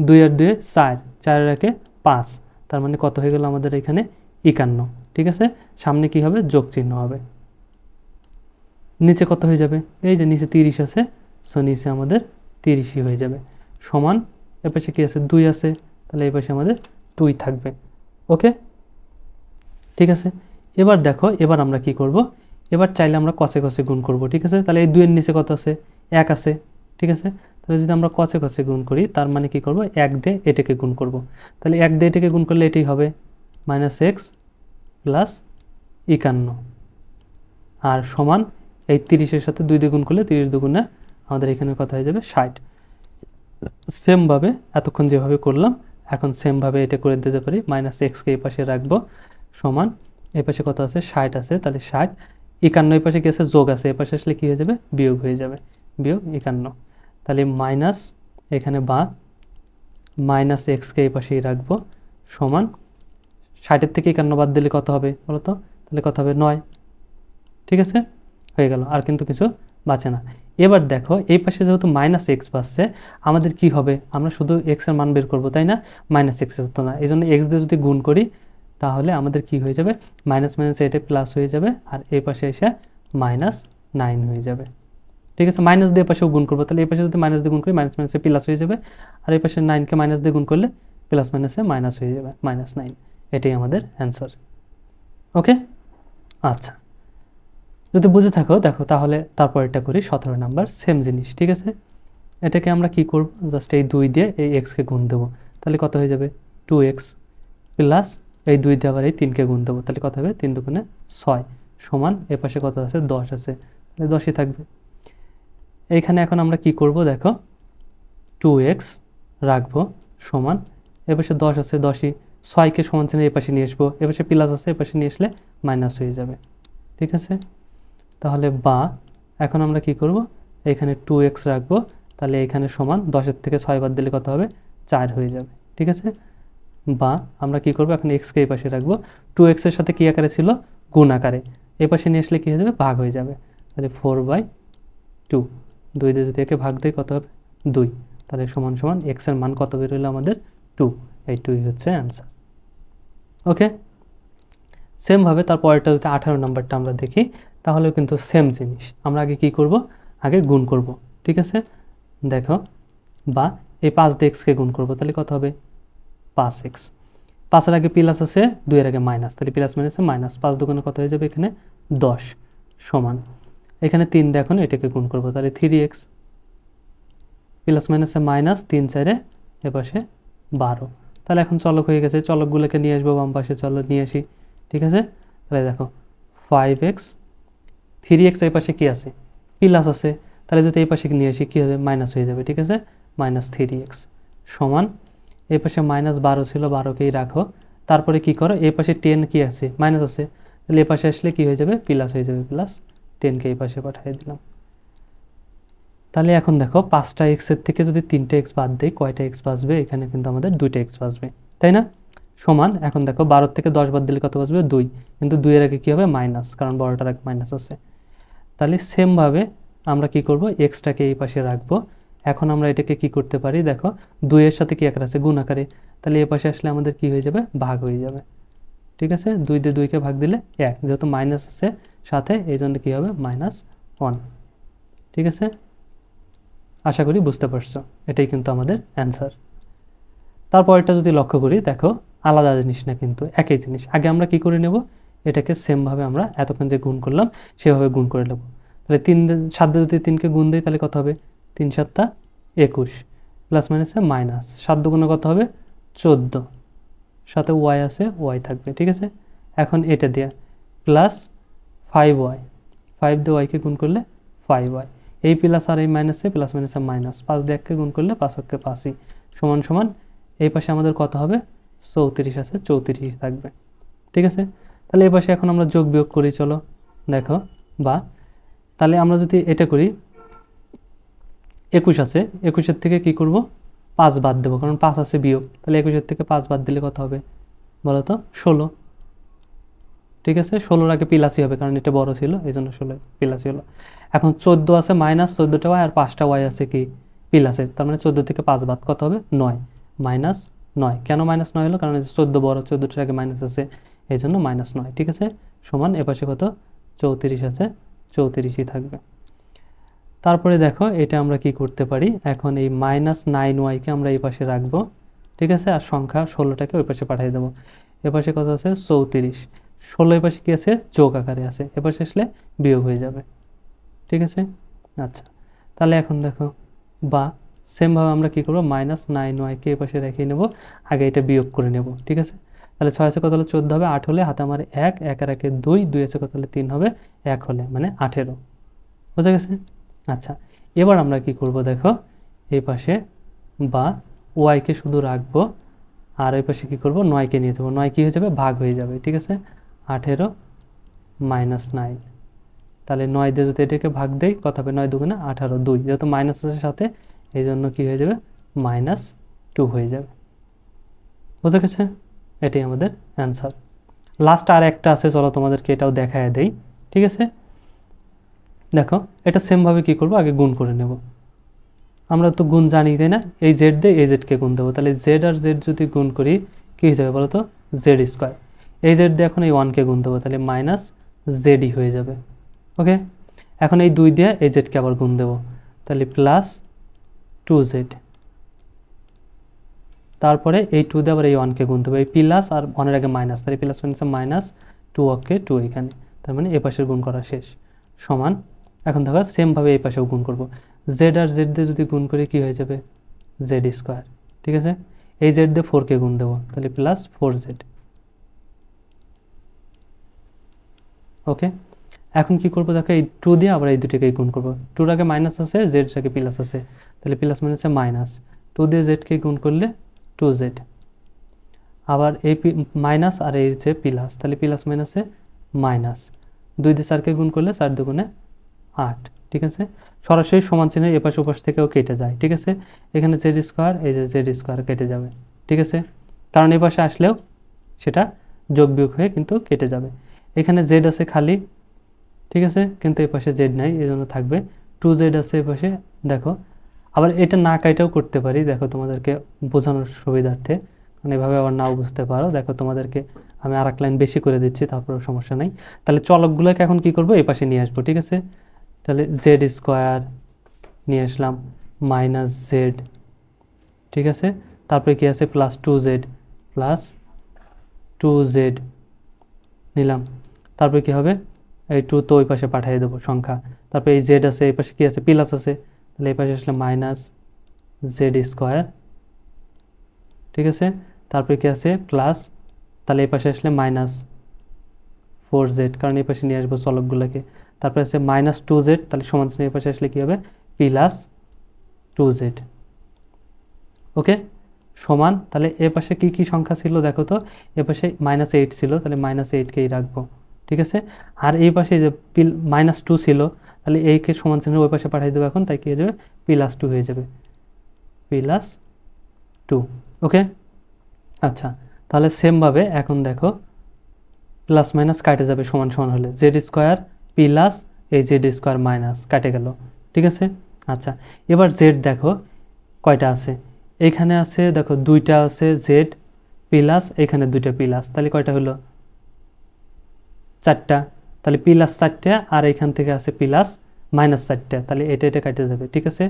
2 আর 2-এ 4, 4 আর 1-এ 5, তার মানে কত হয়ে গেল আমাদের এখানে 51, ঠিক আছে। সামনে কি হবে, যোগ চিহ্ন হবে। নিচে কত হয়ে যাবে, এই যে নিচে 30 আছে, সো নিচে আমাদের 30ই হয়ে যাবে, সমান এপাশে কি আছে, 2 আছে, তাহলে এই পাশে আমাদের 2 থাকবে। ওকে, ঠিক আছে। এবার দেখো, এবার আমরা কি করব, এবার চাইলে আমরা কষে কষে গুণ করব, ঠিক আছে। তাহলে এই 2 এর নিচে কত আছে, 1 আছে, ঠিক আছে। তাহলে যদি আমরা কষে কষে গুণ করি, তার মানে কি করব, 1 দিয়ে এটাকে গুণ করব। তাহলে 1 দিয়ে এটাকে গুণ করলে এটাই হবে -x প্লাস 51, আর সমান এই 30-এর সাথে 2 দিয়ে গুণ করলে 30 দুগুণে আমাদের এখানে কত হয়ে যাবে, 60। সেমভাবে এতক্ষণ যেভাবে করলাম, এখন সেমভাবে এটা করে দিতে পারি, -x-কে এই পাশে রাখবো, সমান এই পাশে কত আছে, 60 আছে, তাহলে 60, 51 এই পাশে কি আছে, যোগ আছে, এই পাশে আসলে কি হয়ে যাবে, বিয়োগ হয়ে যাবে, বিয়োগ 51। তাহলে মাইনাস এখানে বা -x-কে এই পাশেই রাখবো, সমান 60-এর থেকে 51 বাদ দিলে কত হবে বলো তো, তাহলে কত হবে, 9, ঠিক আছে, হয়ে গেল, আর কিন্তু কিছু বাঁচে না। এবার দেখো এই পাশে যেহেতু -x পাচ্ছে, আমাদের কি হবে, আমরা শুধু x এর মান বের করবো, তাই না, -x হতো না, এই জন্য x দিয়ে যদি গুণ করি তাহলে আমাদের কি হয়ে যাবে, মাইনাস মাইনাস এটা প্লাস হয়ে যাবে, আর এই পাশে এসে -9 হয়ে যাবে, ঠিক আছে। মাইনাস দিয়ে পাশেও গুণ করবো, তাহলে এই পাশে যদি মাইনাস দিয়ে গুণ করি মাইনাস মাইনাসে প্লাস হয়ে যাবে, আর এই পাশে 9-কে মাইনাস দিয়ে গুণ করলে প্লাস মাইনাসে মাইনাস হয়ে যাবে, -9, এটাই আমাদের অ্যান্সার। ওকে, আচ্ছা, যদি বুঝে থাকো দেখো, তাহলে তারপর এটা করি 17 নাম্বার, সেম জিনিস, ঠিক আছে। এটাকে আমরা কি করব, জাস্ট এই 2 দিয়ে এই x-কে গুণ দেবো, তাহলে কত হয়ে যাবে, 2x প্লাস এই 2 দিয়ে আবার এই 3-কে গুণ দেবো, তাহলে কত হবে, 3 দুগুণে 6, সমান এ পাশে কত আছে, 10 আছে, তাহলে 10ই থাকবে। এইখানে এখন আমরা কি করব দেখো, 2x রাখবো, সমান এ পাশে 10 আছে, 10ই 6-কে সমান চিহ্ন এই পাশে নিয়ে আসবো, এ পাশে প্লাস আছে, এ পাশে নিয়ে আসলে মাইনাস হয়ে যাবে, ঠিক আছে। তাহলে বা এখন আমরা কি করব, এখানে 2x রাখবো, তাহলে এখানে সমান 10-এর থেকে 6 বাদ দিলে কত হবে, 4 হয়ে যাবে, ঠিক আছে। বা আমরা কি করব, এখন x-কে এই পাশে রাখবো, 2x এর সাথে কি আকারে ছিল, গুণ আকারে, এই পাশে নিয়ে আসলে কি হয়ে যাবে, ভাগ হয়ে যাবে, তাহলে 4/2, 2 দিয়ে যদি একে ভাগ দেয় কত হবে, 2, তাহলে সমান সমান x এর মান কত বের হলো আমাদের, 2, এই 2ই হচ্ছে অ্যান্সার। ওকে, সেমভাবে তারপরেরটা যদি 18 নম্বরটা আমরা দেখি, তাহলেও কিন্তু সেম জিনিস, আমরা আগে কি করব, আগে গুণ করব, ঠিক আছে। দেখো, বা এই 5 দিয়ে x-কে গুণ করব, তাহলে কত হবে, 5x, 5-এর আগে প্লাস আছে, 2-এর আগে মাইনাস, তাহলে প্লাস মাইনাসে মাইনাস, 5 দুগুণে কত হয়ে যাবে এখানে, 10, সমান এখানে 3 দিয়ে এখন এটাকে গুণ করব, তাহলে 3x প্লাস মাইনাসে মাইনাস, 3-4-এ এপাশে 12, তাহলে এখন চলক হয়ে গেছে, চলকগুলোকে নিয়ে আসবো বাম পাশে, চলো নিয়ে আসি, ঠিক আছে। তাহলে দেখো 5x, 3x এই পাশে কি আছে, প্লাস আছে, তাহলে যদি এই পাশে নিয়ে আসি কি হবে, মাইনাস হয়ে যাবে, ঠিক আছে, -3x, সমান এই পাশে -12 ছিল, 12-কেই রাখো, তারপরে কি করো, এই পাশে 10 কি আছে, মাইনাস আছে, তাহলে এই পাশে আসলে কি হয়ে যাবে, প্লাস হয়ে যাবে, প্লাস 10-কে এই পাশে পাঠিয়ে দিলাম। তাহলে এখন দেখো 5টা x-এর থেকে যদি 3টা x বাদ দেয়, কয়টা x বাঁচবে, এখানে কিন্তু আমাদের 2টা x বাঁচবে, তাই না। সমান এখন দেখো 12 থেকে 10 বাদ দিলে কত বাঁচবে, 2, কিন্তু 2-এর আগে কী হবে, মাইনাস, কারণ বড়টার আগে মাইনাস আছে। তাহলে সেমভাবে আমরা কি করব, x-টাকে এই পাশে রাখবো, এখন আমরা এটাকে কি করতে পারি দেখো, 2-এর সাথে কি আকার আছে, গুণ আকারে, তাহলে এই পাশে আসলে আমাদের কি হয়ে যাবে, ভাগ হয়ে যাবে, ঠিক আছে। 2 দিয়ে 2-কে ভাগ দিলে 1, যেহেতু মাইনাস আছে সাথে, এই জন্য কী হবে, -1, ঠিক আছে। আশা করি বুঝতে পারছো, এটাই কিন্তু আমাদের অ্যান্সার। তারপরটা যদি লক্ষ্য করি দেখো, আলাদা জিনিস না, কিন্তু একই জিনিস। আগে আমরা কি করে নেব, এটাকে সেমভাবে আমরা এতক্ষণ যে গুণ করলাম সেভাবে গুণ করে নেব। তাহলে 7 দিয়ে যদি 3-কে গুণ দিই তাহলে কত হবে, 3-7 = 21, প্লাস মাইনাসে মাইনাস, 7 দুগুণে কত হবে, 14, সাথে y আছে, y থাকবে, ঠিক আছে। এখন এটা দিয়ে প্লাস 5y, 5 দিয়ে y-কে গুণ করলে 5y, এই প্লাস আর এই মাইনাসে প্লাস মাইনাসে মাইনাস, 5 দিয়ে 1-কে গুণ করলে 5 × 5ই, সমান সমান এই পাশে আমাদের কত হবে, 34 আছে, 34 থাকবে। ঠিক আছে, তাহলে এই পাশে এখন আমরা যোগ বিয়োগ করি, চলো দেখো। বা তাহলে আমরা যদি এটা করি, 21 আছে, 21-এর থেকে কি করব, 5 বাদ দেবো, কারণ 5 আছে বিয়োগ, তাহলে 21-এর থেকে 5 বাদ দিলে কত হবে বলো তো, 16। ঠিক আছে, 16-র আগে প্লাসই হবে, কারণ এটা বড় ছিল, এই জন্য 16 প্লাসই হলো। এখন 14 আছে মাইনাস 14টা ওয়াই, আর 5টা ওয়াই আছে কি প্লাসের, তার মানে 14 থেকে 5 বাদ কত হবে, 9, মাইনাস 9। কেন মাইনাস 9 হলো, কারণ 14 বড়, 14টার আগে মাইনাস আছে, এই জন্য মাইনাস 9। ঠিক আছে, সমান এপাশে কত, 34 আছে, 34ই থাকবে। তারপরে দেখো এটা আমরা কি করতে পারি, এখন এই -9y-কে আমরা এই পাশে রাখবো। ঠিক আছে, আর সংখ্যা 16টাকে ওই পাশে পাঠিয়ে দেবো। এপাশে কত আছে, 34, 16 এপাশে কি আছে, যোগ আকারে আছে, এপাশে আসলে বিয়োগ হয়ে যাবে। ঠিক আছে, আচ্ছা, তাহলে এখন দেখো, বা সেমভাবে আমরা কি করবো, -9y-কে এই পাশে রেখে নেব, আগে এটা বিয়োগ করে নেব। ঠিক আছে, তাহলে 6 আছে কত হলে 14 হবে, 8 হলে হাতে আমার 1, 1 আর 1 2, 2 আছে কত হলে 3 হবে, 1 হলে মানে 18। বুঝা গেছে? আচ্ছা, এবার আমরা কি করব দেখো, এই পাশে বা ওয়াইকে শুধু রাখবো, আর এই পাশে কি করব, 9কে নিয়ে যাবো, 9 কি হয়ে যাবে, ভাগ হয়ে যাবে। ঠিক আছে, 18 মাইনাস 9, তাহলে 9 দিয়ে যদি এটাকে ভাগ দেই কত হবে, 9 দুগুণে 18, 2, যেহেতু মাইনাস আছে সাথে, এই জন্য কি হয়ে যাবে, -2 হয়ে যাবে। বুঝা গেছে? এটাই আমাদের অ্যান্সার। লাস্ট আর একটা আছে, চলো তোমাদেরকে এটাও দেখায় দেই। ঠিক আছে, দেখো এটা সেমভাবে কি করব, আগে গুণ করে নেব। আমরা তো গুণ জানি, তাই না, এই জেড দিয়ে এই জেডকে গুণ দেবো, তাহলে জেড আর জেড যদি গুণ করি কী হয়ে যাবে বলো তো, জেড স্কোয়ার। এই জেড দিয়ে এখন এই 1কে গুণ দেবো, তাহলে মাইনাস জেডই হয়ে যাবে। ওকে, এখন এই 2 দিয়ে এই জেডকে আবার গুণ দেবো, তাহলে প্লাস 2z। তারপরে এই 2 দিয়ে আবার এই 1কে গুণ দেবো, এই প্লাস আর 1-এর আগে মাইনাস, তাহলে প্লাস মাইনাসে মাইনাস 2, ওকে 2 এখানে, তার মানে এ পাশের গুণ করা শেষ। সমান, এখন দেখো সেমভাবে এই পাশেও গুণ করব, জেড আর জেড দিয়ে যদি গুণ করি কি হয়ে যাবে, জেড স্কোয়ার। ঠিক আছে, এই জেড দিয়ে 4কে গুণ দেবো, তাহলে প্লাস 4z। ওকে, এখন কি করবো দেখো, এই 2 দিয়ে আবার এই দুটোকেই গুণ করবো, 2-র আগে মাইনাস আছে, জেড আগে প্লাস আছে, তাহলে প্লাস মাইনাসে মাইনাস 2 দিয়ে জেডকে গুণ করলে 2z, আবার এই মাইনাস আর এই যে প্লাস, তাহলে প্লাস মাইনাসে মাইনাস 2 দিয়ে 4কে গুণ করলে 4 দুগুণে 8। ঠিক আছে, সরাসরি সমান চিহ্নের এপাশ ওপাশ থেকেও কেটে যায়। ঠিক আছে, এখানে জেড স্কোয়ার, এই যে জেড স্কোয়ার কেটে যাবে। ঠিক আছে, কারণ এই পাশে আসলেও সেটা যোগ বিয়োগ হয়ে কিন্তু কেটে যাবে। এখানে জেড আছে খালি, ঠিক আছে, কিন্তু এই পাশে জেড নাই, এই জন্য থাকবে 2z আছে এই পাশে। দেখো আবার এটা না কাইটাও করতে পারি, দেখো তোমাদেরকে বোঝানোর সুবিধার্থে, মানে এভাবে আবার নাও বুঝতে পারো। দেখো তোমাদেরকে আমি আর এক লাইন বেশি করে দিচ্ছি, তারপরেও সমস্যা নাই। তাহলে চলকগুলোকে এখন কি করব, এই পাশে নিয়ে আসবো। ঠিক আছে, তাহলে জেড স্কোয়ার নিয়ে আসলাম, মাইনাস জেড। ঠিক আছে, তারপরে কি আছে, প্লাস 2z নিলাম। তারপরে কি হবে, এই 2 তো ওই পাশে পাঠিয়ে দেবো সংখ্যা। তারপরে এই জেড আছে, এই পাশে কি আছে, প্লাস আছে, তাহলে এই পাশে আসলে মাইনাস জেড স্কোয়ার। ঠিক আছে, তারপরে কি আছে, প্লাস, তাহলে এই পাশে আসলে মাইনাস 4z, কারণ এই পাশে নিয়ে আসবো চলকগুলোকে। তারপরে আছে -2z, তাহলে সমান চিহ্ন এই পাশে আসলে কি হবে, প্লাস 2z। ওকে, সমান, তাহলে এ পাশে কি কি সংখ্যা ছিল দেখো তো, এ পাশে -8 ছিল, তাহলে -8কেই রাখবো। ঠিক আছে, আর এই পাশে যে -2 ছিল, তাহলে এইকে সমান চিহ্ন ওই পাশে পাঠিয়ে দেবো এখন, তাই কি হয়ে যাবে, +2 হয়ে যাবে, +2। ওকে, আচ্ছা, তাহলে সেমভাবে এখন দেখো প্লাস মাইনাস কাটে যাবে, সমান সমান হলে জেড স্কোয়ার প্লাস এই জেড স্কোয়ার মাইনাস কাটে গেল। ঠিক আছে, আচ্ছা, এবার জেড দেখো কয়টা আছে, এইখানে আছে দেখো 2টা আছে জেড প্লাস, এখানে 2টা প্লাস, তাহলে কয়টা হলো, 4টা, তাহলে প্লাস 4টা, আর এইখান থেকে আছে প্লাস -4টা, তাহলে এটা এটা কাটে যাবে। ঠিক আছে,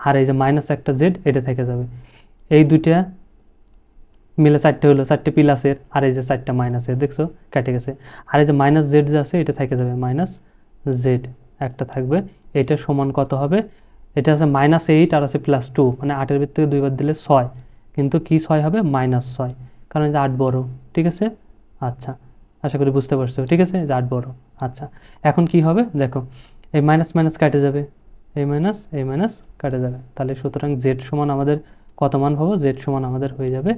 আর এই যে -1টা জেড এটা থেকে যাবে, এই 2টা মিলে 4টে হলো, 4টে প্লাসের, আর এই যে 4টা মাইনাসের, দেখছো কেটে গেছে। আর এই যে মাইনাস জেড যে আছে এটা থেকে যাবে, মাইনাস জেড একটা থাকবে। এটা সমান কত হবে, এটা আছে -8 আর আছে +2, মানে 8-এর ভিতর থেকে 2 বার দিলে 6, কিন্তু কি 6 হবে, -6, কারণ এই যে 8 বড়। ঠিক আছে, আচ্ছা, আশা করি বুঝতে পারছো। ঠিক আছে, যে 8 বড়। আচ্ছা, এখন কি হবে দেখো, এই মাইনাস মাইনাস কাটে যাবে, এই মাইনাস কাটে যাবে, তাহলে সুতরাং জেড সমান আমাদের কত মান পাবো, জেড সমান আমাদের হয়ে যাবে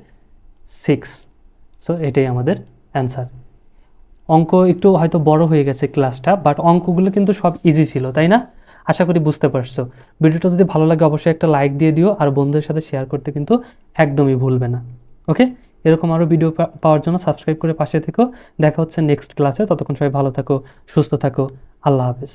6। সো এটাই আমাদের অ্যান্সার। অঙ্ক একটু হয়তো বড় হয়ে গেছে ক্লাসটা, বাট অঙ্কগুলো কিন্তু সব ইজি ছিল, তাই না? আশা করি বুঝতে পারছো। ভিডিওটা যদি ভালো লাগে অবশ্যই একটা লাইক দিয়ে দিও, আর বন্ধুদের সাথে শেয়ার করতে কিন্তু একদমই ভুলবে না। ওকে, এরকম আরও ভিডিও পাওয়ার জন্য সাবস্ক্রাইব করে পাশে থেকো। দেখা হচ্ছে নেক্সট ক্লাসে, ততক্ষণ সবাই ভালো থাকো, সুস্থ থাকো। আল্লাহ হাফেজ।